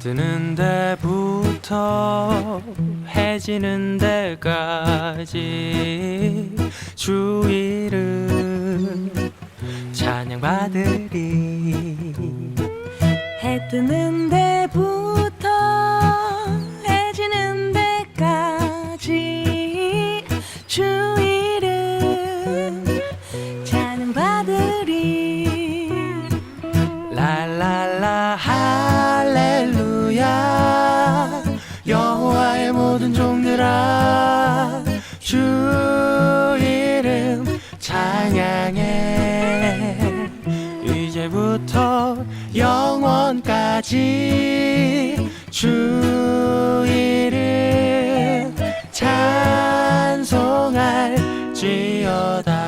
뜨는 데부터 해 지는 데까지 주 이름 찬양받으리. 해 뜨는 데부터 해 지는 데까지 주 이름 찬양받으리. 랄랄라 할렐루야. 여호와의 모든 종들아 주 이름 찬양해. 이제부터 영원까지 주 이름 찬송할지어다.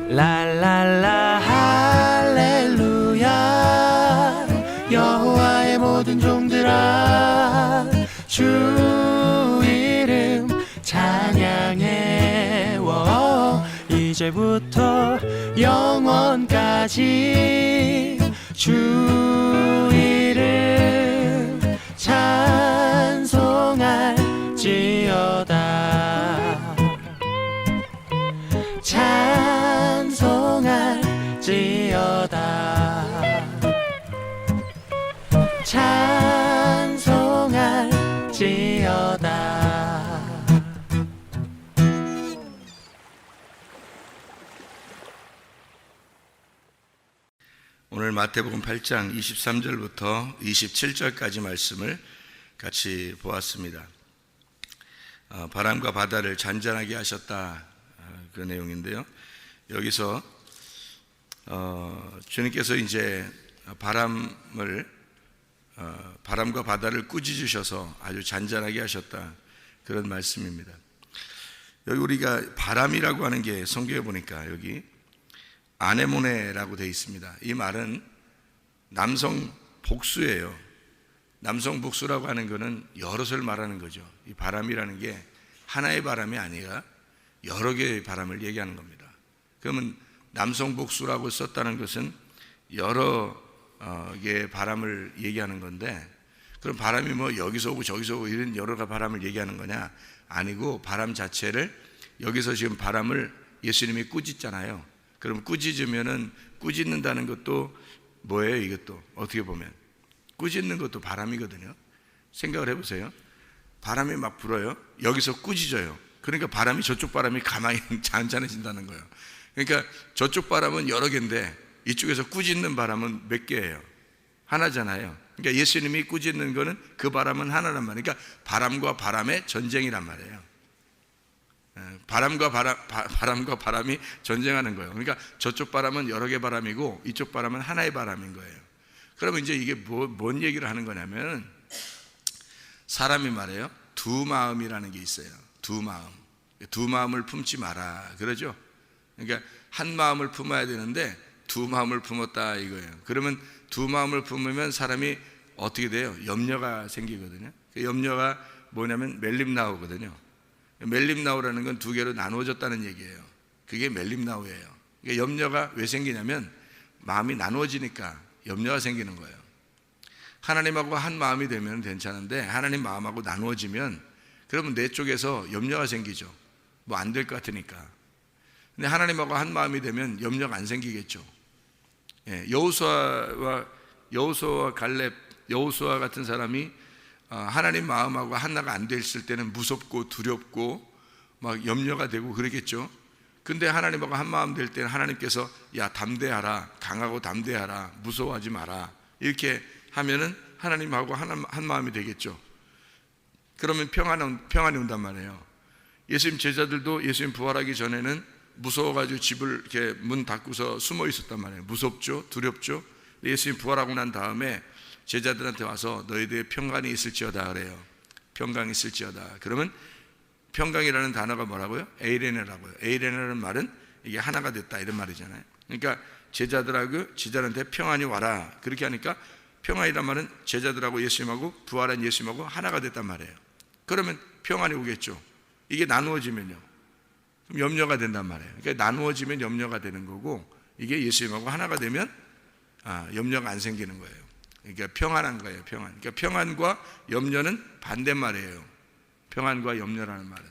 랄랄라 할렐루야. 여호와의 모든 종들아 주 이름 찬양해. 이제부터 영원까지 주 이름 찬송할지어다. 찬송할지어다. 찬송할지어다. 오늘 마태복음 8장 23절부터 27절까지 말씀을 같이 보았습니다. 바람과 바다를 잔잔하게 하셨다, 그 내용인데요. 여기서 주님께서 이제 바람과 바다를 꾸짖으셔서 아주 잔잔하게 하셨다, 그런 말씀입니다. 여기 우리가 바람이라고 하는 게 성경에 보니까 여기 아네모네라고 되어 있습니다. 이 말은 남성 복수예요. 남성 복수라고 하는 것은 여럿을 말하는 거죠. 이 바람이라는 게 하나의 바람이 아니라 여러 개의 바람을 얘기하는 겁니다. 그러면 남성 복수라고 썼다는 것은 여러 개의 바람을 얘기하는 건데, 그럼 바람이 뭐 여기서 오고 저기서 오고 이런 여러 가지 바람을 얘기하는 거냐? 아니고, 바람 자체를, 여기서 지금 바람을 예수님이 꾸짖잖아요. 그럼 꾸짖으면은, 꾸짖는다는 것도 뭐예요? 이것도 어떻게 보면 꾸짖는 것도 바람이거든요. 생각을 해보세요. 바람이 막 불어요. 여기서 꾸짖어요. 그러니까 바람이, 저쪽 바람이 가만히 잔잔해진다는 거예요. 그러니까 저쪽 바람은 여러 개인데 이쪽에서 꾸짖는 바람은 몇 개예요? 하나잖아요. 그러니까 예수님이 꾸짖는 거는 그 바람은 하나란 말이에요. 그러니까 바람과 바람의 전쟁이란 말이에요. 바람과 바람이 전쟁하는 거예요. 그러니까 저쪽 바람은 여러 개 바람이고 이쪽 바람은 하나의 바람인 거예요. 그러면 이제 이게 뭔 얘기를 하는 거냐면, 사람이 말해요, 두 마음이라는 게 있어요. 두 마음을 품지 마라, 그러죠. 그러니까 한 마음을 품어야 되는데 두 마음을 품었다 이거예요. 그러면 두 마음을 품으면 사람이 어떻게 돼요? 염려가 생기거든요. 그 염려가 뭐냐면 멜림나우거든요. 멜림나우라는 건 두 개로 나누어졌다는 얘기예요. 그게 멜림나우예요. 그러니까 염려가 왜 생기냐면 마음이 나누어지니까 염려가 생기는 거예요. 하나님하고 한 마음이 되면 괜찮은데 하나님 마음하고 나누어지면 그러면 내 쪽에서 염려가 생기죠. 뭐 안 될 것 같으니까. 근데 하나님하고 한 마음이 되면 염려가 안 생기겠죠. 여호수아와 갈렙, 여호수아 같은 사람이 하나님 마음하고 하나가 안 됐을 때는 무섭고 두렵고 막 염려가 되고 그러겠죠. 근데 하나님하고 한 마음 될 때는 하나님께서 야, 담대하라, 강하고 담대하라, 무서워하지 마라, 이렇게 하면은 하나님하고 한 마음이 되겠죠. 그러면 평안이 온단 말이에요. 예수님 제자들도 예수님 부활하기 전에는 무서워가지고 집을 이렇게 문 닫고서 숨어 있었단 말이에요. 무섭죠, 두렵죠. 예수님 부활하고 난 다음에 제자들한테 와서 너희들의 평안이 있을지어다 그래요. 평강이 있을지어다. 그러면 평강이라는 단어가 뭐라고요? 에이레네라고요. 에이레네라는 말은 이게 하나가 됐다 이런 말이잖아요. 그러니까 제자들한테 평안이 와라 그렇게 하니까 평안이란 말은 제자들하고 예수님하고 부활한 예수님하고 하나가 됐단 말이에요. 그러면 평안이 오겠죠. 이게 나누어지면요, 그럼 염려가 된단 말이에요. 그러니까 나누어지면 염려가 되는 거고, 이게 예수님하고 하나가 되면 염려가 안 생기는 거예요. 그러니까 평안한 거예요. 평안. 그러니까 평안과 염려는 반대말이에요. 평안과 염려라는 말은.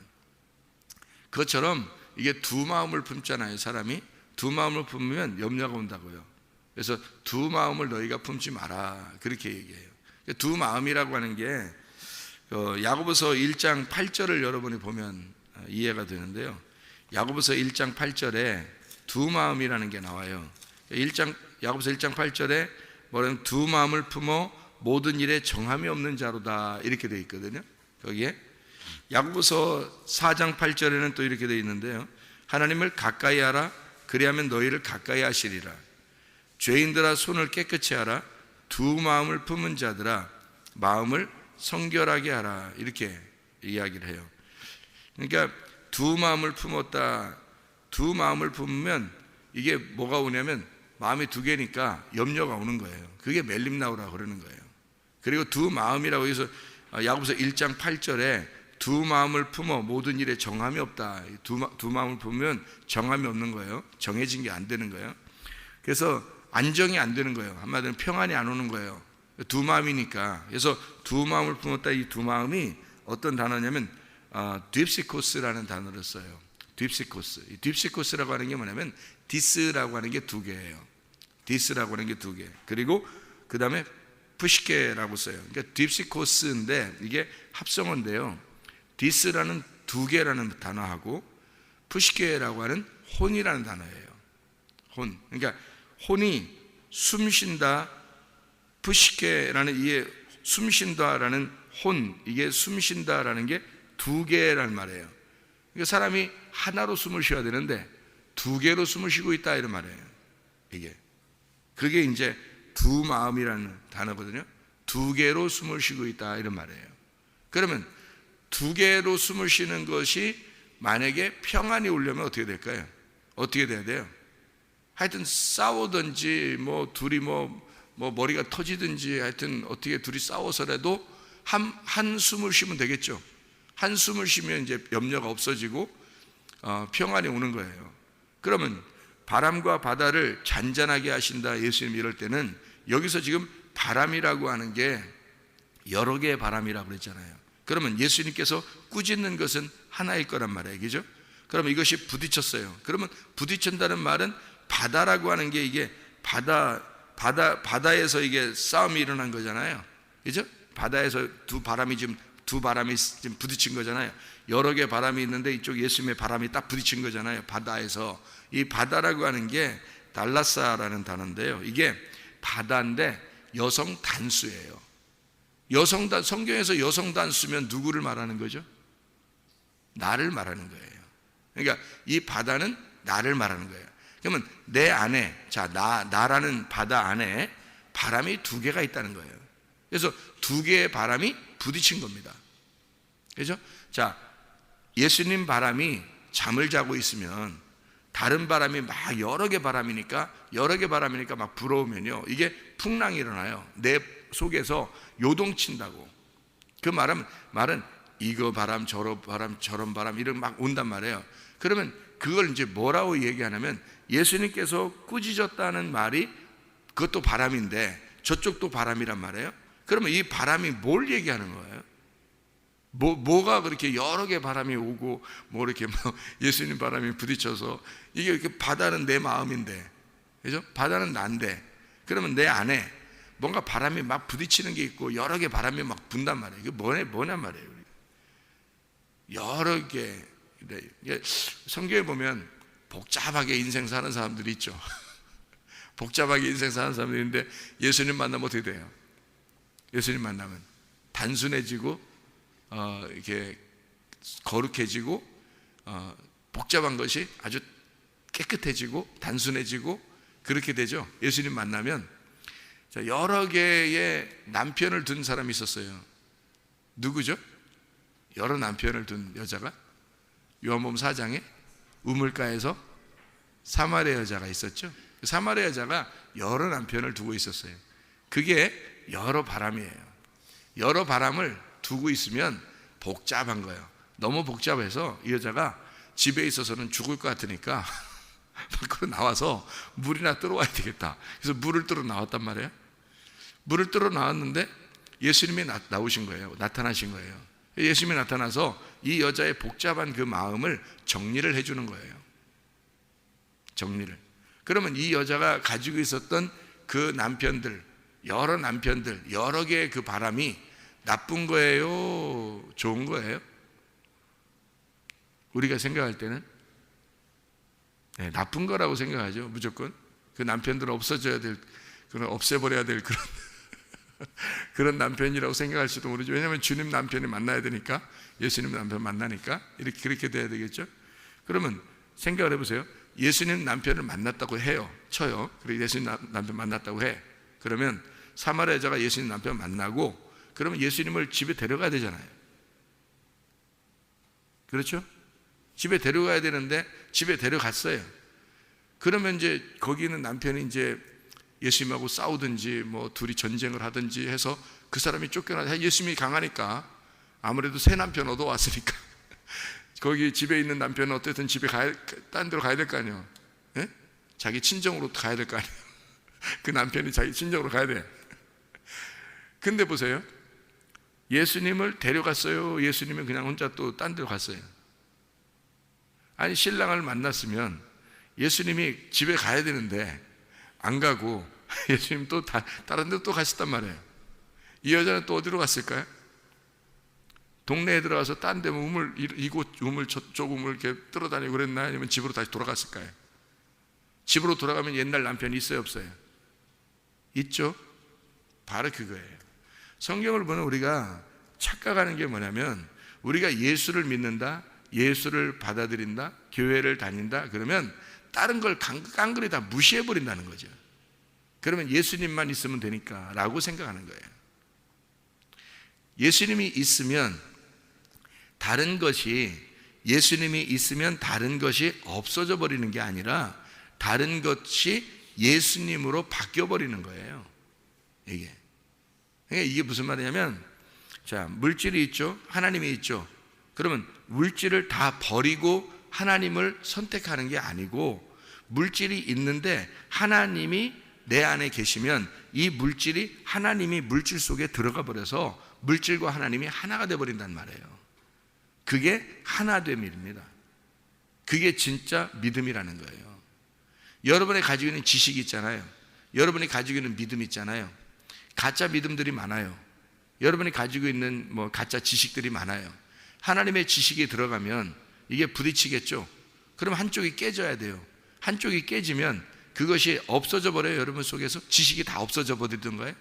그것처럼 이게 두 마음을 품잖아요. 사람이 두 마음을 품으면 염려가 온다고요. 그래서 두 마음을 너희가 품지 마라 그렇게 얘기해요. 두 마음이라고 하는 게 야고보서 1장 8절을 여러분이 보면 이해가 되는데요. 야고보서 1장 8절에 두 마음이라는 게 나와요. 야고보서 1장 8절에 뭐냐면 두 마음을 품어 모든 일에 정함이 없는 자로다 이렇게 되어 있거든요. 거기에 야고보서 4장 8절에는 또 이렇게 되어 있는데요. 하나님을 가까이 하라 그리하면 너희를 가까이 하시리라. 죄인들아 손을 깨끗이 하라. 두 마음을 품은 자들아 마음을 성결하게 하라 이렇게 이야기를 해요. 그러니까 두 마음을 품었다. 두 마음을 품으면 이게 뭐가 오냐면 마음이 두 개니까 염려가 오는 거예요. 그게 멜림나우라고 그러는 거예요. 그리고 두 마음이라고 해서 야고보서 1장 8절에 두 마음을 품어 모든 일에 정함이 없다. 두 마음을 품으면 정함이 없는 거예요. 정해진 게 안 되는 거예요. 그래서 안정이 안 되는 거예요. 한마디로 평안이 안 오는 거예요. 두 마음이니까. 그래서 두 마음을 품었다. 이 두 마음이 어떤 단어냐면 딥시코스라는 단어를 써요. 딥시코스. 이 딥시코스라고 하는 게 뭐냐면 디스라고 하는 게 두 개예요. 디스라고 하는 게 두 개. 그리고 그 다음에 푸시케라고 써요. 그러니까 딥시코스인데 이게 합성어인데요. 디스라는 두 개라는 단어하고 푸시케라고 하는 혼이라는 단어예요. 혼. 그러니까 혼이 숨쉰다. 푸시케라는 이게 숨쉰다라는 혼, 이게 숨쉰다라는 게 두 개라는 말이에요. 그러니까 사람이 하나로 숨을 쉬어야 되는데 두 개로 숨을 쉬고 있다 이런 말이에요. 이게 그게 이제 두 마음이라는 단어거든요. 두 개로 숨을 쉬고 있다 이런 말이에요. 그러면 두 개로 숨을 쉬는 것이 만약에 평안이 오려면 어떻게 될까요? 어떻게 돼야 돼요? 하여튼 싸우든지 뭐 둘이 뭐 머리가 터지든지 하여튼 어떻게 둘이 싸워서라도 한 숨을 쉬면 되겠죠. 한 숨을 쉬면 이제 염려가 없어지고 평안이 오는 거예요. 그러면 바람과 바다를 잔잔하게 하신다 예수님 이럴 때는 여기서 지금 바람이라고 하는 게 여러 개의 바람이라고 그랬잖아요. 그러면 예수님께서 꾸짖는 것은 하나일 거란 말이에요. 그죠? 그러면 이것이 부딪혔어요. 그러면 부딪힌다는 말은 바다라고 하는 게 이게 바다에서 이게 싸움이 일어난 거잖아요. 그죠? 바다에서 두 바람이 지금 부딪힌 거잖아요. 여러 개 바람이 있는데 이쪽 예수님의 바람이 딱 부딪힌 거잖아요. 바다에서. 이 바다라고 하는 게 달라사라는 단어인데요. 이게 바다인데 여성 단수예요. 성경에서 여성 단수면 누구를 말하는 거죠? 나를 말하는 거예요. 그러니까 이 바다는 나를 말하는 거예요. 그러면 내 안에, 나라는 바다 안에 바람이 두 개가 있다는 거예요. 그래서 두 개의 바람이 부딪힌 겁니다. 그죠? 자, 예수님 바람이 잠을 자고 있으면 다른 바람이 막 여러 개 바람이니까 막 불어오면요, 이게 풍랑이 일어나요. 내 속에서 요동친다고. 그 말은 이거 바람 저런 바람 이런 막 온단 말이에요. 그러면 그걸 이제 뭐라고 얘기하냐면 예수님께서 꾸짖었다는 말이 그것도 바람인데 저쪽도 바람이란 말이에요. 그러면 이 바람이 뭘 얘기하는 거예요? 뭐가 그렇게 여러 개 바람이 오고 이렇게 예수님 바람이 부딪혀서 이게 바다는 내 마음인데, 그죠? 바다는 난데, 그러면 내 안에 뭔가 바람이 막 부딪히는 게 있고 여러 개 바람이 막 분단 말이에요. 이게 뭐냐 말이에요. 여러 개. 성경에 보면 복잡하게 인생 사는 사람들이 있죠. 복잡하게 인생 사는 사람들이 있는데 예수님 만나면 어떻게 돼요? 예수님 만나면 단순해지고 이렇게 거룩해지고 복잡한 것이 아주 깨끗해지고 단순해지고 그렇게 되죠. 예수님 만나면. 여러 개의 남편을 둔 사람이 있었어요. 누구죠? 여러 남편을 둔 여자가 요한복음 4장에 우물가에서 사마리아 여자가 있었죠. 사마리아 여자가 여러 남편을 두고 있었어요. 그게 여러 바람이에요. 여러 바람을 두고 있으면 복잡한 거예요. 너무 복잡해서 이 여자가 집에 있어서는 죽을 것 같으니까 밖으로 나와서 물이나 뜨러 와야 되겠다. 그래서 물을 뜨러 나왔단 말이에요. 물을 뜨러 나왔는데 예수님이 나오신 거예요. 나타나신 거예요. 예수님이 나타나서 이 여자의 복잡한 그 마음을 정리를 해주는 거예요. 정리를. 그러면 이 여자가 가지고 있었던 그 남편들, 여러 개의 그 바람이 나쁜 거예요? 좋은 거예요? 우리가 생각할 때는 나쁜 거라고 생각하죠. 무조건 그 남편들은 없어져야 될, 그런 없애버려야 될 그런 그런 남편이라고 생각할지도 모르죠. 왜냐하면 주님 남편이 만나야 되니까, 예수님 남편 만나니까 이렇게 그렇게 돼야 되겠죠. 그러면 생각을 해보세요. 예수님 남편을 만났다고 해요. 쳐요. 그리고 예수님 남편 만났다고 해. 그러면 사마리아 여자가 예수님 남편 만나고, 그러면 예수님을 집에 데려가야 되잖아요. 그렇죠? 집에 데려가야 되는데 집에 데려갔어요. 그러면 이제 거기 있는 남편이 이제 예수님하고 싸우든지 뭐 둘이 전쟁을 하든지 해서 그 사람이 쫓겨나서, 예수님이 강하니까 아무래도 새 남편 얻어왔으니까 거기 집에 있는 남편은 어쨌든 집에 딴 데로 가야 될 거 아니에요. 예? 자기 친정으로 가야 될 거 아니에요. 그 남편이 자기 친정으로 가야 돼. 근데 보세요. 예수님을 데려갔어요? 예수님은 그냥 혼자 또 딴 데로 갔어요? 아니, 신랑을 만났으면 예수님이 집에 가야 되는데 안 가고 예수님 또 다른 데로 또 가셨단 말이에요. 이 여자는 또 어디로 갔을까요? 동네에 들어가서 딴 데 이곳 우물 저쪽 우물 이렇게 끌어다니고 그랬나요? 아니면 집으로 다시 돌아갔을까요? 집으로 돌아가면 옛날 남편이 있어요, 없어요? 있죠? 바로 그거예요. 성경을 보면 우리가 착각하는 게 뭐냐면, 우리가 예수를 믿는다, 예수를 받아들인다, 교회를 다닌다 그러면 다른 걸 깡그리 다 무시해버린다는 거죠. 그러면 예수님만 있으면 되니까 라고 생각하는 거예요. 예수님이 있으면 다른 것이, 예수님이 있으면 다른 것이 없어져 버리는 게 아니라 다른 것이 예수님으로 바뀌어 버리는 거예요. 이게 무슨 말이냐면, 자, 물질이 있죠, 하나님이 있죠. 그러면 물질을 다 버리고 하나님을 선택하는 게 아니고, 물질이 있는데 하나님이 내 안에 계시면 이 물질이 하나님이 물질 속에 들어가 버려서 물질과 하나님이 하나가 돼 버린단 말이에요. 그게 하나됨입니다. 그게 진짜 믿음이라는 거예요. 여러분이 가지고 있는 지식이 있잖아요. 여러분이 가지고 있는 믿음이 있잖아요. 가짜 믿음들이 많아요. 여러분이 가지고 있는 가짜 지식들이 많아요. 하나님의 지식이 들어가면 이게 부딪히겠죠. 그럼 한쪽이 깨져야 돼요. 한쪽이 깨지면 그것이 없어져 버려요. 여러분 속에서 지식이 다 없어져 버리던가요?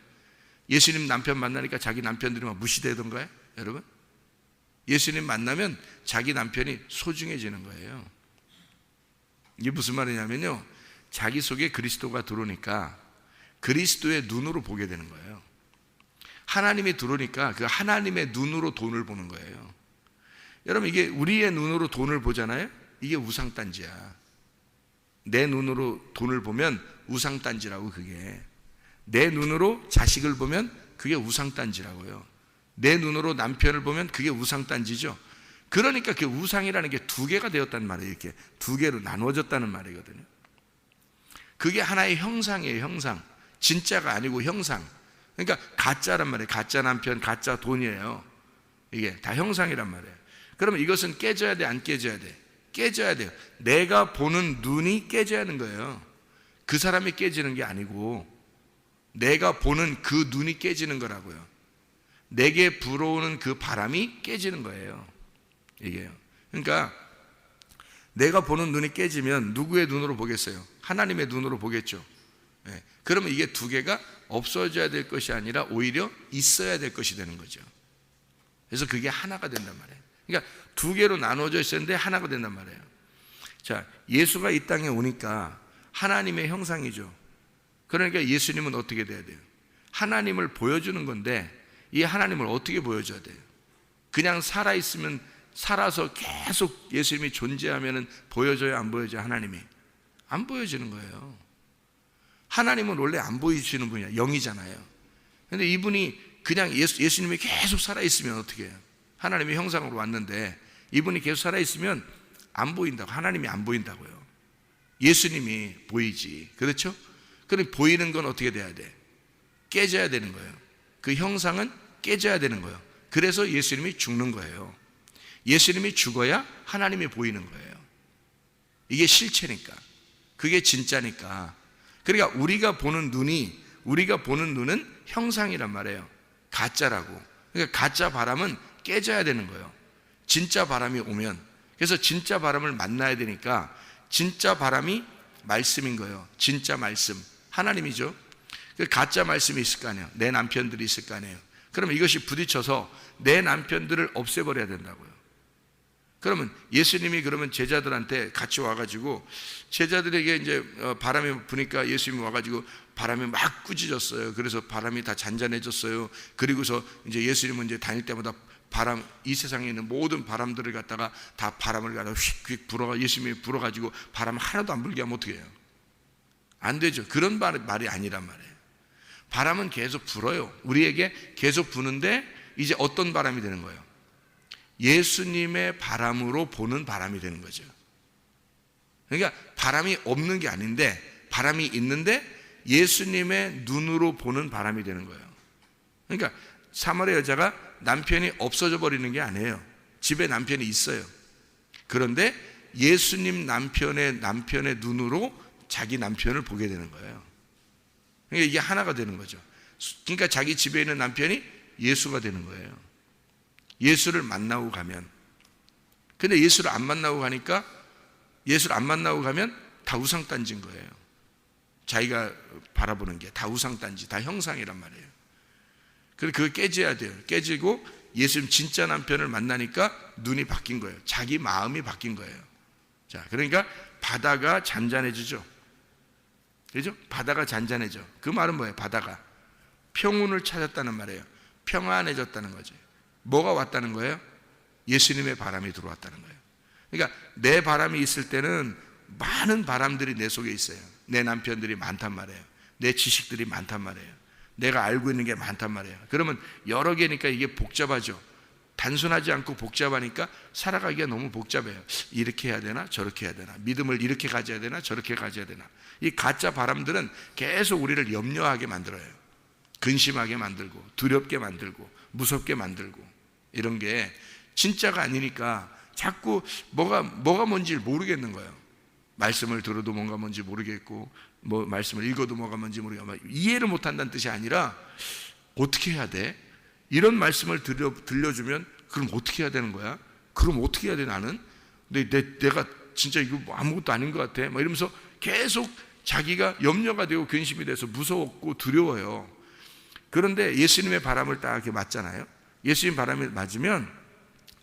예수님 남편 만나니까 자기 남편들이 막 무시되던가요? 여러분, 예수님 만나면 자기 남편이 소중해지는 거예요. 이게 무슨 말이냐면요, 자기 속에 그리스도가 들어오니까 그리스도의 눈으로 보게 되는 거예요. 하나님이 들어오니까 그 하나님의 눈으로 돈을 보는 거예요. 여러분, 이게 우리의 눈으로 돈을 보잖아요. 이게 우상단지야. 내 눈으로 돈을 보면 우상단지라고. 그게 내 눈으로 자식을 보면 그게 우상단지라고요. 내 눈으로 남편을 보면 그게 우상단지죠. 그러니까 그 우상이라는 게 두 개가 되었단 말이에요. 이렇게 두 개로 나누어졌다는 말이거든요. 그게 하나의 형상이에요. 형상. 진짜가 아니고 형상. 그러니까 가짜란 말이에요. 가짜 남편, 가짜 돈이에요. 이게 다 형상이란 말이에요. 그러면 이것은 깨져야 돼, 안 깨져야 돼? 깨져야 돼요. 내가 보는 눈이 깨져야 하는 거예요. 그 사람이 깨지는 게 아니고 내가 보는 그 눈이 깨지는 거라고요. 내게 불어오는 그 바람이 깨지는 거예요. 이게요. 그러니까 내가 보는 눈이 깨지면 누구의 눈으로 보겠어요? 하나님의 눈으로 보겠죠. 네. 그러면 이게 두 개가 없어져야 될 것이 아니라 오히려 있어야 될 것이 되는 거죠. 그래서 그게 하나가 된단 말이에요. 그러니까 두 개로 나눠져 있었는데 하나가 된단 말이에요. 자, 예수가 이 땅에 오니까 하나님의 형상이죠. 그러니까 예수님은 어떻게 돼야 돼요? 하나님을 보여주는 건데 이 하나님을 어떻게 보여줘야 돼요? 그냥 살아있으면 살아서 계속 예수님이 존재하면 보여져요, 안 보여져요? 하나님이 안 보여지는 거예요. 하나님은 원래 안 보이시는 분이야. 영이잖아요. 근데 이분이 그냥 예수님이 계속 살아있으면 어떻게 해요? 하나님의 형상으로 왔는데 이분이 계속 살아있으면 안 보인다고. 하나님이 안 보인다고요. 예수님이 보이지. 그렇죠? 그럼 보이는 건 어떻게 돼야 돼? 깨져야 되는 거예요. 그 형상은 깨져야 되는 거예요. 그래서 예수님이 죽는 거예요. 예수님이 죽어야 하나님이 보이는 거예요. 이게 실체니까. 그게 진짜니까. 그러니까 우리가 보는 눈은 형상이란 말이에요. 가짜라고. 그러니까 가짜 바람은 깨져야 되는 거예요. 진짜 바람이 오면. 그래서 진짜 바람을 만나야 되니까 진짜 바람이 말씀인 거예요. 진짜 말씀. 하나님이죠. 그 가짜 말씀이 있을 거 아니에요. 내 남편들이 있을 거 아니에요. 그러면 이것이 부딪혀서 내 남편들을 없애버려야 된다고요. 그러면 예수님이 그러면 제자들한테 같이 와가지고 제자들에게 이제 바람이 부니까 예수님이 와가지고 바람이 막 꾸짖었어요. 그래서 바람이 다 잔잔해졌어요. 그리고서 이제 예수님은 이제 다닐 때마다 바람, 이 세상에 있는 모든 바람들을 갖다가 다 바람을 갖다가 휙휙 불어가 예수님이 불어가지고 바람 하나도 안 불게 하면 어떻게 해요? 안 되죠. 그런 말이 아니란 말이에요. 바람은 계속 불어요. 우리에게 계속 부는데 이제 어떤 바람이 되는 거예요? 예수님의 바람으로 보는 바람이 되는 거죠. 그러니까 바람이 없는 게 아닌데 바람이 있는데 예수님의 눈으로 보는 바람이 되는 거예요. 그러니까 사마리아 여자가 남편이 없어져 버리는 게 아니에요. 집에 남편이 있어요. 그런데 예수님 남편의 눈으로 자기 남편을 보게 되는 거예요. 그러니까 이게 하나가 되는 거죠. 그러니까 자기 집에 있는 남편이 예수가 되는 거예요. 예수를 만나고 가면. 근데 예수를 안 만나고 가니까 예수를 안 만나고 가면 다 우상단지인 거예요. 자기가 바라보는 게 다 우상단지, 다 형상이란 말이에요. 그래서 그걸 깨져야 돼요. 깨지고 예수님 진짜 남편을 만나니까 눈이 바뀐 거예요. 자기 마음이 바뀐 거예요. 자, 그러니까 바다가 잔잔해지죠. 그죠? 바다가 잔잔해져. 그 말은 뭐예요? 바다가 평온을 찾았다는 말이에요. 평안해졌다는 거죠. 뭐가 왔다는 거예요? 예수님의 바람이 들어왔다는 거예요. 그러니까 내 바람이 있을 때는 많은 바람들이 내 속에 있어요. 내 남편들이 많단 말이에요. 내 지식들이 많단 말이에요. 내가 알고 있는 게 많단 말이에요. 그러면 여러 개니까 이게 복잡하죠. 단순하지 않고 복잡하니까 살아가기가 너무 복잡해요. 이렇게 해야 되나 저렇게 해야 되나, 믿음을 이렇게 가져야 되나 저렇게 가져야 되나. 이 가짜 바람들은 계속 우리를 염려하게 만들어요. 근심하게 만들고 두렵게 만들고 무섭게 만들고, 이런 게 진짜가 아니니까 자꾸 뭐가 뭔지 모르겠는 거예요. 말씀을 들어도 뭔가 뭔지 모르겠고, 뭐 말씀을 읽어도 뭐가 뭔지 모르겠고, 이해를 못한다는 뜻이 아니라 어떻게 해야 돼? 이런 말씀을 들려주면 그럼 어떻게 해야 되는 거야? 그럼 어떻게 해야 돼 나는? 내가 진짜 이거 아무것도 아닌 것 같아. 막 이러면서 계속 자기가 염려가 되고 근심이 돼서 무서웠고 두려워요. 그런데 예수님의 바람을 딱 이렇게 맞잖아요. 예수님 바람을 맞으면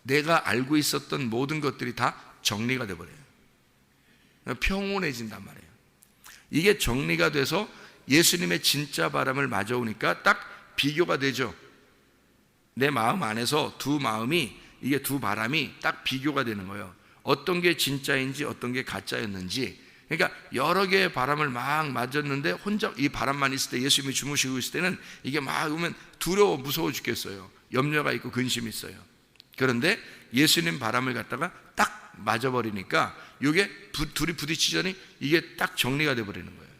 내가 알고 있었던 모든 것들이 다 정리가 돼버려요. 평온해진단 말이에요. 이게 정리가 돼서 예수님의 진짜 바람을 맞아오니까 딱 비교가 되죠. 내 마음 안에서 두 마음이, 이게 두 바람이 딱 비교가 되는 거예요. 어떤 게 진짜인지 어떤 게 가짜였는지. 그러니까 여러 개의 바람을 막 맞았는데 혼자 이 바람만 있을 때, 예수님이 주무시고 있을 때는 이게 막 오면 두려워 무서워 죽겠어요. 염려가 있고 근심이 있어요. 그런데 예수님 바람을 갖다가 딱 맞아버리니까 이게 둘이 부딪히자니 이게 딱 정리가 돼버리는 거예요.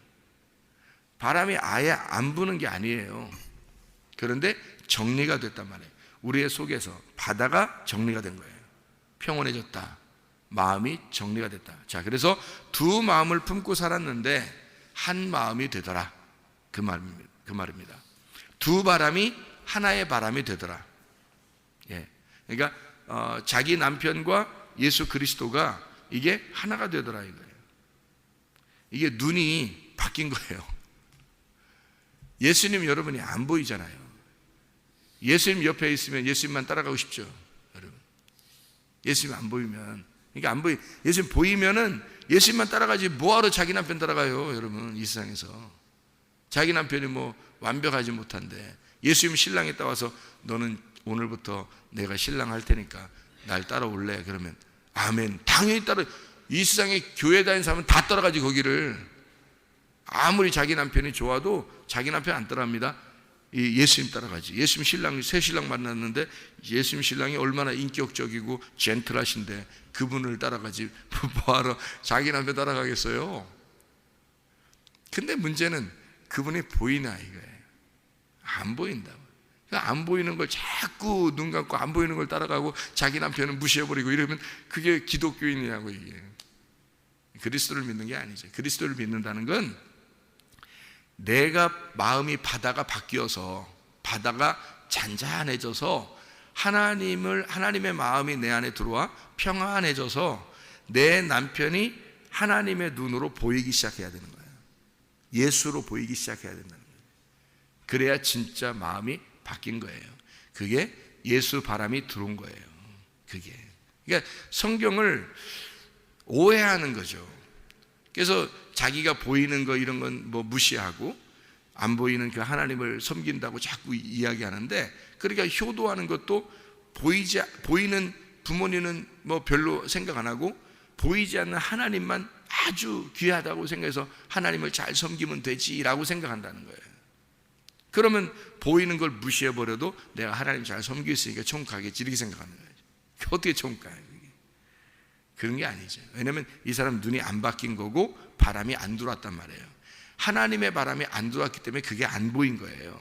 바람이 아예 안 부는 게 아니에요. 그런데 정리가 됐단 말이에요. 우리의 속에서 바다가 정리가 된 거예요. 평온해졌다. 마음이 정리가 됐다. 자, 그래서 두 마음을 품고 살았는데 한 마음이 되더라. 그 말입니다. 두 바람이 하나의 바람이 되더라. 예. 그러니까 자기 남편과 예수 그리스도가 이게 하나가 되더라 이거예요. 이게 눈이 바뀐 거예요. 예수님 여러분이 안 보이잖아요. 예수님 옆에 있으면 예수님만 따라가고 싶죠, 여러분. 예수님 안 보이면, 그러니까 안 보이. 예수님 보이면은 예수님만 따라가지 뭐하러 자기 남편 따라가요, 여러분. 이 세상에서 자기 남편이 뭐 완벽하지 못한데 예수님 신랑이 따와서 너는 오늘부터 내가 신랑 할 테니까 날 따라올래? 그러면 아멘. 당연히 따라. 이 세상에 교회 다니는 사람은 다 따라가지. 거기를 아무리 자기 남편이 좋아도 자기 남편 안 따라합니다. 이 예수님 따라가지. 예수님 신랑, 새 신랑 만났는데 예수님 신랑이 얼마나 인격적이고 젠틀하신데 그분을 따라가지. 뭐하러 자기 남편 따라가겠어요? 근데 문제는 그분이 보이나 이거예요. 안 보인다. 안 보이는 걸 자꾸 눈 감고 안 보이는 걸 따라가고 자기 남편은 무시해버리고 이러면 그게 기독교인이라고. 이게 그리스도를 믿는 게 아니죠. 그리스도를 믿는다는 건 내가 마음이 바다가 바뀌어서, 바다가 잔잔해져서 하나님의 마음이 내 안에 들어와 평안해져서 내 남편이 하나님의 눈으로 보이기 시작해야 되는 거예요. 예수로 보이기 시작해야 된다는 거예요. 그래야 진짜 마음이 바뀐 거예요. 그게 예수 바람이 들어온 거예요. 그게. 그러니까 성경을 오해하는 거죠. 그래서 자기가 보이는 거 이런 건 뭐 무시하고 안 보이는 그 하나님을 섬긴다고 자꾸 이야기하는데, 그러니까 효도하는 것도 보이는 부모님은 뭐 별로 생각 안 하고 보이지 않는 하나님만 아주 귀하다고 생각해서 하나님을 잘 섬기면 되지라고 생각한다는 거예요. 그러면 보이는 걸 무시해버려도 내가 하나님 잘 섬기고 있으니까 천국 가겠지 이렇게 생각하는 거예요. 어떻게 천국 가요? 그런 게 아니죠. 왜냐하면 이 사람 눈이 안 바뀐 거고 바람이 안 들어왔단 말이에요. 하나님의 바람이 안 들어왔기 때문에 그게 안 보인 거예요.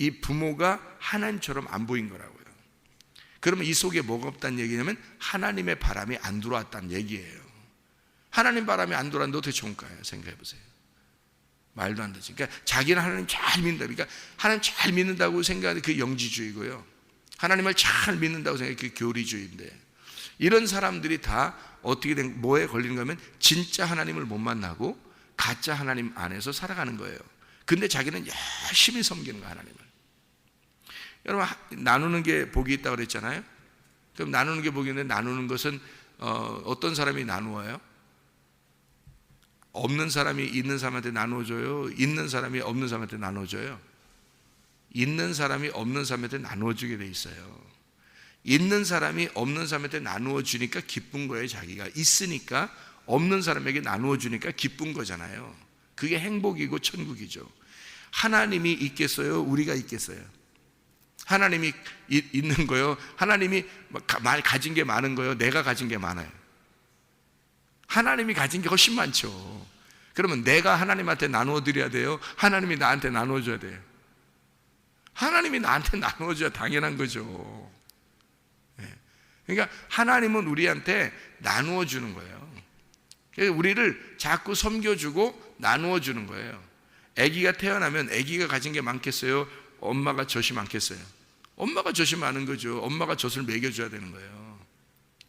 이 부모가 하나님처럼 안 보인 거라고요. 그러면 이 속에 뭐가 없다는 얘기냐면 하나님의 바람이 안 들어왔다는 얘기예요. 하나님 바람이 안 들어왔는데 어떻게 천국 가요? 생각해 보세요. 말도 안 되지. 그러니까 자기는 하나님 잘 믿는다. 그러니까 하나님 잘 믿는다고 생각하는 그 영지주의고요. 하나님을 잘 믿는다고 생각하는 그 교리주의인데, 이런 사람들이 다 어떻게 된, 뭐에 걸리는 거면 진짜 하나님을 못 만나고 가짜 하나님 안에서 살아가는 거예요. 근데 자기는 열심히 섬기는 거예요, 하나님을. 여러분, 나누는 게 복이 있다고 그랬잖아요. 그럼 나누는 게 복이 있는데, 나누는 것은 어떤 사람이 나누어요? 없는 사람이 있는 사람한테 나눠줘요? 있는 사람이 없는 사람한테 나눠줘요? 있는 사람이 없는 사람한테 나눠주게 돼 있어요. 있는 사람이 없는 사람한테 나누어 주니까 기쁜 거예요. 자기가 있으니까 없는 사람에게 나누어 주니까 기쁜 거잖아요. 그게 행복이고 천국이죠. 하나님이 있겠어요? 우리가 있겠어요? 하나님이 있는 거요? 하나님이 가진 게 많은 거요? 내가 가진 게 많아요? 하나님이 가진 게 훨씬 많죠. 그러면 내가 하나님한테 나누어 드려야 돼요? 하나님이 나한테 나누어 줘야 돼요? 하나님이 나한테 나누어 줘야 당연한 거죠. 그러니까 하나님은 우리한테 나누어 주는 거예요. 우리를 자꾸 섬겨주고 나누어 주는 거예요. 아기가 태어나면 아기가 가진 게 많겠어요? 엄마가 젖이 많겠어요? 엄마가 젖이 많은 거죠. 엄마가 젖을 먹여줘야 되는 거예요.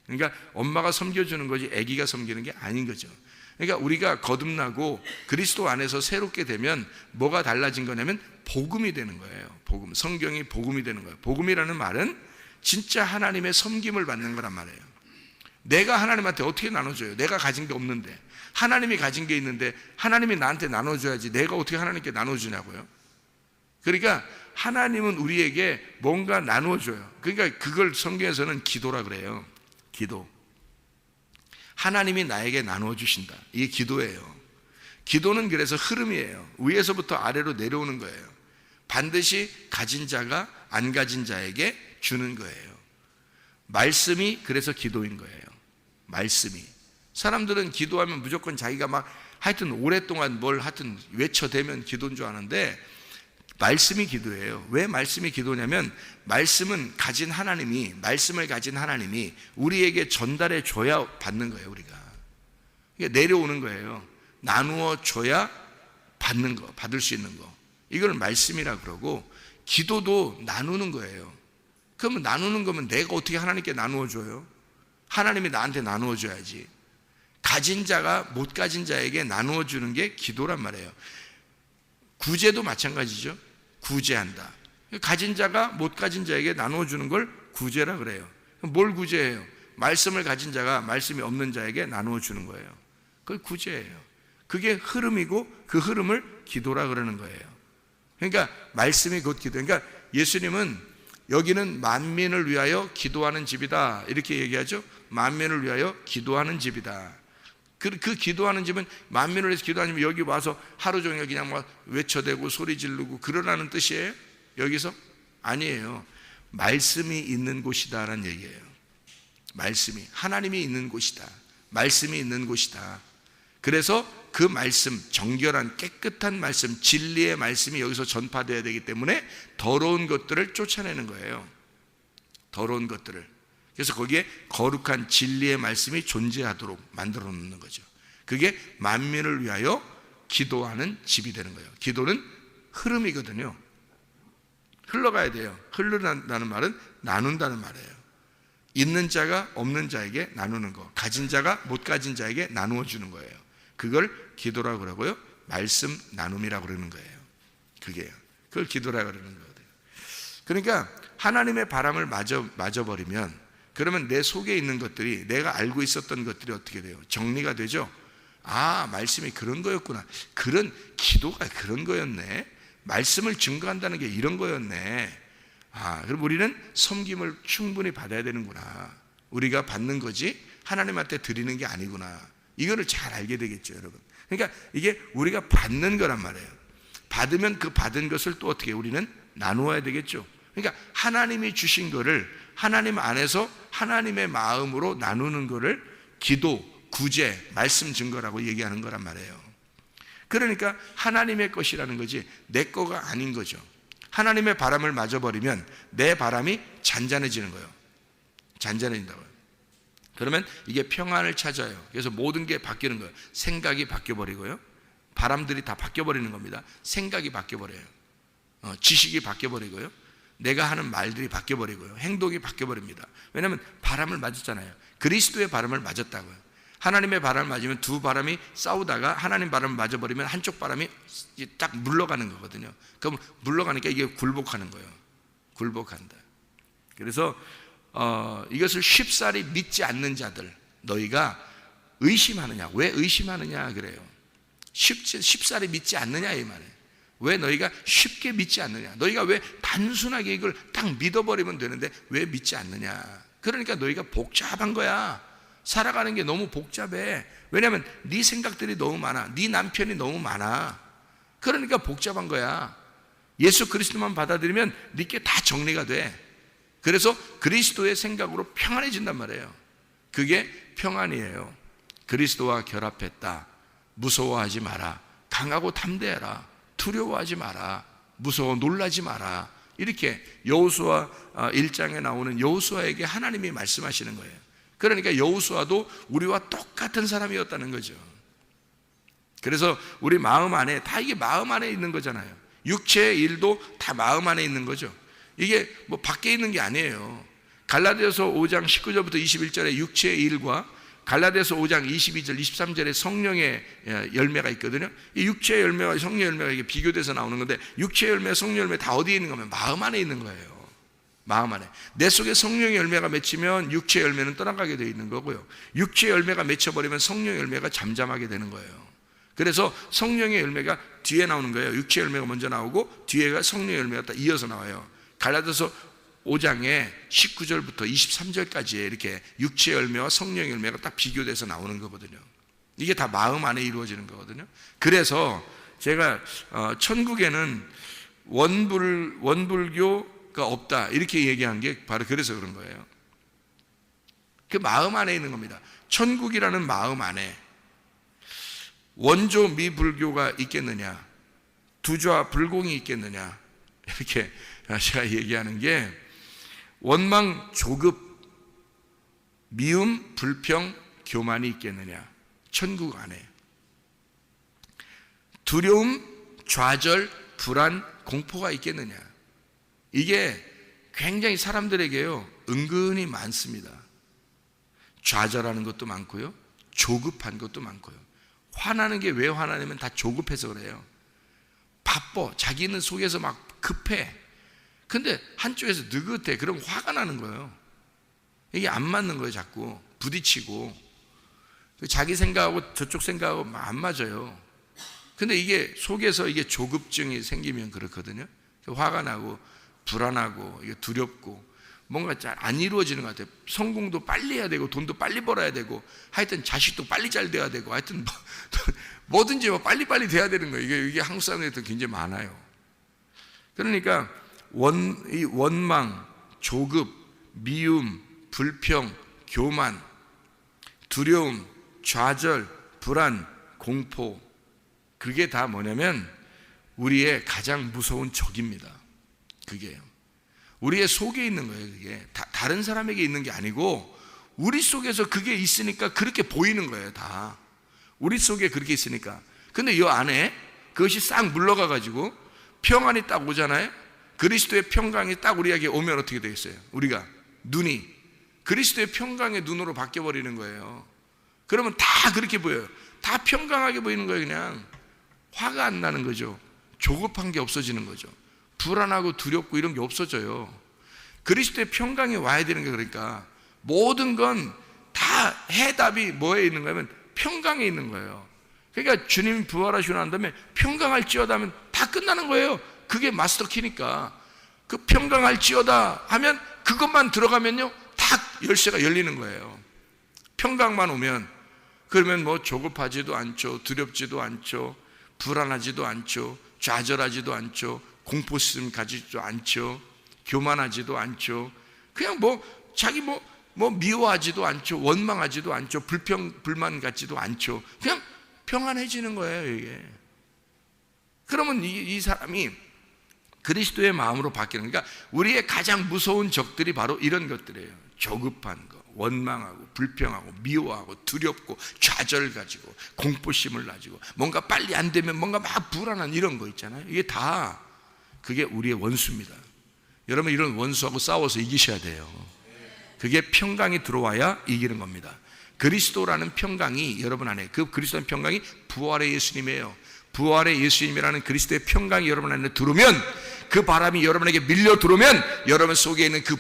그러니까 엄마가 섬겨주는 거지 아기가 섬기는 게 아닌 거죠. 그러니까 우리가 거듭나고 그리스도 안에서 새롭게 되면 뭐가 달라진 거냐면 복음이 되는 거예요. 복음. 성경이 복음이 되는 거예요. 복음이라는 말은 진짜 하나님의 섬김을 받는 거란 말이에요. 내가 하나님한테 어떻게 나눠줘요? 내가 가진 게 없는데. 하나님이 가진 게 있는데 하나님이 나한테 나눠줘야지 내가 어떻게 하나님께 나눠주냐고요? 그러니까 하나님은 우리에게 뭔가 나눠줘요. 그러니까 그걸 성경에서는 기도라 그래요. 기도. 하나님이 나에게 나눠주신다. 이게 기도예요. 기도는 그래서 흐름이에요. 위에서부터 아래로 내려오는 거예요. 반드시 가진 자가 안 가진 자에게 주는 거예요. 말씀이 그래서 기도인 거예요. 말씀이. 사람들은 기도하면 무조건 자기가 막 하여튼 오랫동안 뭘 하여튼 외쳐대면 기도인 줄 아는데 말씀이 기도예요. 왜 말씀이 기도냐면 말씀은 가진 하나님이, 말씀을 가진 하나님이 우리에게 전달해 줘야 받는 거예요. 우리가 그러니까 내려오는 거예요. 나누어 줘야 받는 거, 받을 수 있는 거. 이걸 말씀이라 그러고, 기도도 나누는 거예요. 그러면 나누는 거면 내가 어떻게 하나님께 나누어 줘요? 하나님이 나한테 나누어 줘야지. 가진 자가 못 가진 자에게 나누어 주는 게 기도란 말이에요. 구제도 마찬가지죠. 구제한다. 가진 자가 못 가진 자에게 나누어 주는 걸 구제라 그래요. 뭘 구제해요? 말씀을 가진 자가 말씀이 없는 자에게 나누어 주는 거예요. 그걸 구제예요. 그게 흐름이고 그 흐름을 기도라 그러는 거예요. 그러니까 말씀이 곧 기도. 그러니까 예수님은 여기는 만민을 위하여 기도하는 집이다 이렇게 얘기하죠. 만민을 위하여 기도하는 집이다. 그 기도하는 집은 만민을 위해서 기도하는 집은 여기 와서 하루 종일 그냥 막 외쳐대고 소리 지르고 그러라는 뜻이에요? 여기서? 아니에요. 말씀이 있는 곳이다라는 얘기예요. 말씀이, 하나님이 있는 곳이다. 말씀이 있는 곳이다. 그래서 그 말씀, 정결한 깨끗한 말씀, 진리의 말씀이 여기서 전파되어야 되기 때문에 더러운 것들을 쫓아내는 거예요. 더러운 것들을. 그래서 거기에 거룩한 진리의 말씀이 존재하도록 만들어 놓는 거죠. 그게 만민을 위하여 기도하는 집이 되는 거예요. 기도는 흐름이거든요. 흘러가야 돼요. 흐른다는 말은 나눈다는 말이에요. 있는 자가 없는 자에게 나누는 거, 가진 자가 못 가진 자에게 나누어 주는 거예요. 그걸 기도라고 그러고요, 말씀 나눔이라고 그러는 거예요. 그걸 기도라고 그러는 거거든요. 그러니까 하나님의 바람을 맞아버리면, 그러면 내 속에 있는 것들이, 내가 알고 있었던 것들이 어떻게 돼요? 정리가 되죠. 아, 말씀이 그런 거였구나. 그런 기도가 그런 거였네. 말씀을 증거한다는 게 이런 거였네. 아, 그럼 우리는 섬김을 충분히 받아야 되는구나. 우리가 받는 거지 하나님한테 드리는 게 아니구나. 이거를 잘 알게 되겠죠, 여러분. 그러니까 이게 우리가 받는 거란 말이에요. 받으면 그 받은 것을 또 어떻게 우리는 나누어야 되겠죠. 그러니까 하나님이 주신 거를 하나님 안에서 하나님의 마음으로 나누는 거를 기도, 구제, 말씀 증거라고 얘기하는 거란 말이에요. 그러니까 하나님의 것이라는 거지 내 거가 아닌 거죠. 하나님의 바람을 맞아버리면 내 바람이 잔잔해지는 거예요. 잔잔해진다고요. 그러면 이게 평안을 찾아요. 그래서 모든 게 바뀌는 거예요. 생각이 바뀌어버리고요, 바람들이 다 바뀌어버리는 겁니다. 생각이 바뀌어버려요. 지식이 바뀌어버리고요, 내가 하는 말들이 바뀌어버리고요, 행동이 바뀌어버립니다. 왜냐하면 바람을 맞았잖아요. 그리스도의 바람을 맞았다고요. 하나님의 바람을 맞으면 두 바람이 싸우다가 하나님 바람을 맞아버리면 한쪽 바람이 딱 물러가는 거거든요. 그럼 물러가니까 이게 굴복하는 거예요. 굴복한다. 그래서 이것을 쉽사리 믿지 않는 자들, 너희가 의심하느냐? 왜 의심하느냐 그래요. 쉽사리 믿지 않느냐 이 말이에요. 왜 너희가 쉽게 믿지 않느냐? 너희가 왜 단순하게 이걸 딱 믿어버리면 되는데 왜 믿지 않느냐? 그러니까 너희가 복잡한 거야. 살아가는 게 너무 복잡해. 왜냐하면 네 생각들이 너무 많아. 네 남편이 너무 많아. 그러니까 복잡한 거야. 예수 그리스도만 받아들이면 네게 다 정리가 돼. 그래서 그리스도의 생각으로 평안해진단 말이에요. 그게 평안이에요. 그리스도와 결합했다. 무서워하지 마라. 강하고 담대해라. 두려워하지 마라. 무서워 놀라지 마라. 이렇게 여호수아 1장에 나오는 여호수아에게 하나님이 말씀하시는 거예요. 그러니까 여호수아도 우리와 똑같은 사람이었다는 거죠. 그래서 우리 마음 안에 다 이게 마음 안에 있는 거잖아요. 육체의 일도 다 마음 안에 있는 거죠. 이게 뭐 밖에 있는 게 아니에요. 갈라디아서 5장 19절부터 21절에 육체의 일과 갈라디아서 5장 22절 23절에 성령의 열매가 있거든요. 이 육체의 열매와 성령의 열매가 이게 비교돼서 나오는 건데, 육체의 열매, 성령의 열매 다 어디에 있는 거면 마음 안에 있는 거예요. 마음 안에. 내 속에 성령의 열매가 맺히면 육체의 열매는 떠나가게 되어 있는 거고요, 육체의 열매가 맺혀버리면 성령의 열매가 잠잠하게 되는 거예요. 그래서 성령의 열매가 뒤에 나오는 거예요. 육체의 열매가 먼저 나오고 뒤에가 성령의 열매가 딱 이어서 나와요. 갈라디아서 5장에 19절부터 23절까지 이렇게 육체의 열매와 성령의 열매가 딱 비교돼서 나오는 거거든요. 이게 다 마음 안에 이루어지는 거거든요. 그래서 제가 천국에는 원불교가 없다 이렇게 얘기한 게 바로 그래서 그런 거예요. 그 마음 안에 있는 겁니다. 천국이라는 마음 안에 원조 미불교가 있겠느냐, 두좌 불공이 있겠느냐, 이렇게 제가 얘기하는 게 원망 조급 미움 불평 교만이 있겠느냐, 천국 안에 두려움 좌절 불안 공포가 있겠느냐. 이게 굉장히 사람들에게요 은근히 많습니다. 좌절하는 것도 많고요, 조급한 것도 많고요. 화나는 게 왜 화나냐면 다 조급해서 그래요. 바빠, 자기는 속에서 막 급해. 근데 한쪽에서 느긋해. 그럼 화가 나는 거예요. 이게 안 맞는 거예요. 자꾸 부딪히고 자기 생각하고 저쪽 생각하고 안 맞아요. 근데 이게 속에서 이게 조급증이 생기면 그렇거든요. 화가 나고 불안하고 이게 두렵고 뭔가 잘 안 이루어지는 것 같아요. 성공도 빨리 해야 되고 돈도 빨리 벌어야 되고 하여튼 자식도 빨리 잘 돼야 되고 하여튼 뭐든지 빨리빨리 돼야 되는 거예요. 이게 한국 사람들이 굉장히 많아요. 그러니까 이 원망, 조급, 미움, 불평, 교만, 두려움, 좌절, 불안, 공포, 그게 다 뭐냐면 우리의 가장 무서운 적입니다. 그게요. 우리의 속에 있는 거예요. 그게 다른 사람에게 있는 게 아니고 우리 속에서 그게 있으니까 그렇게 보이는 거예요. 다 우리 속에 그렇게 있으니까. 근데 이 안에 그것이 싹 물러가 가지고 평안이 딱 오잖아요. 그리스도의 평강이 딱 우리에게 오면 어떻게 되겠어요? 우리가 눈이 그리스도의 평강의 눈으로 바뀌어 버리는 거예요. 그러면 다 그렇게 보여요. 다 평강하게 보이는 거예요. 그냥 화가 안 나는 거죠. 조급한 게 없어지는 거죠. 불안하고 두렵고 이런 게 없어져요. 그리스도의 평강이 와야 되는 게, 그러니까 모든 건 다 해답이 뭐에 있는 거냐면 평강에 있는 거예요. 그러니까 주님 부활하시고 난 다음에 평강할지어다 하면 다 끝나는 거예요. 그게 마스터 키니까. 그 평강할지어다 하면 그것만 들어가면요 딱 열쇠가 열리는 거예요. 평강만 오면. 그러면 뭐 조급하지도 않죠, 두렵지도 않죠, 불안하지도 않죠, 좌절하지도 않죠, 공포심 가지지도 않죠, 교만하지도 않죠, 그냥 자기 미워하지도 않죠, 원망하지도 않죠, 불만 갖지도 않죠. 그냥 평안해지는 거예요, 이게. 그러면 이 사람이 그리스도의 마음으로 바뀌는, 그러니까 우리의 가장 무서운 적들이 바로 이런 것들이에요. 조급한 거, 원망하고 불평하고 미워하고 두렵고 좌절 가지고 공포심을 가지고 뭔가 빨리 안 되면 뭔가 막 불안한 이런 거 있잖아요. 이게 다 그게 우리의 원수입니다. 여러분 이런 원수하고 싸워서 이기셔야 돼요. 그게 평강이 들어와야 이기는 겁니다. 그리스도라는 평강이 여러분 안에, 그 그리스도라는 평강이 부활의 예수님이에요. 부활의 예수님이라는 그리스도의 평강이 여러분 안에 들어오면, 그 바람이 여러분에게 밀려 들어오면 여러분 속에 있는 그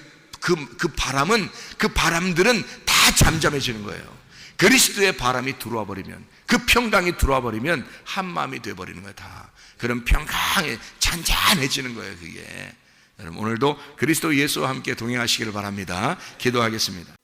바람들은 다 잠잠해지는 거예요. 그리스도의 바람이 들어와 버리면, 그 평강이 들어와 버리면 한 마음이 되어 버리는 거예요. 다 그런 평강에 잔잔해지는 거예요. 그게 여러분 오늘도 그리스도 예수와 함께 동행하시기를 바랍니다. 기도하겠습니다.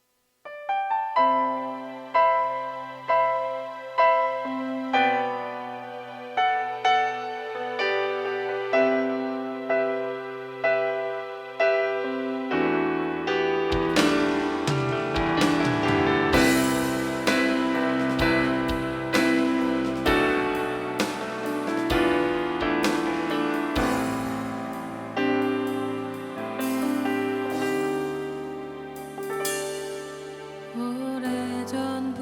오래전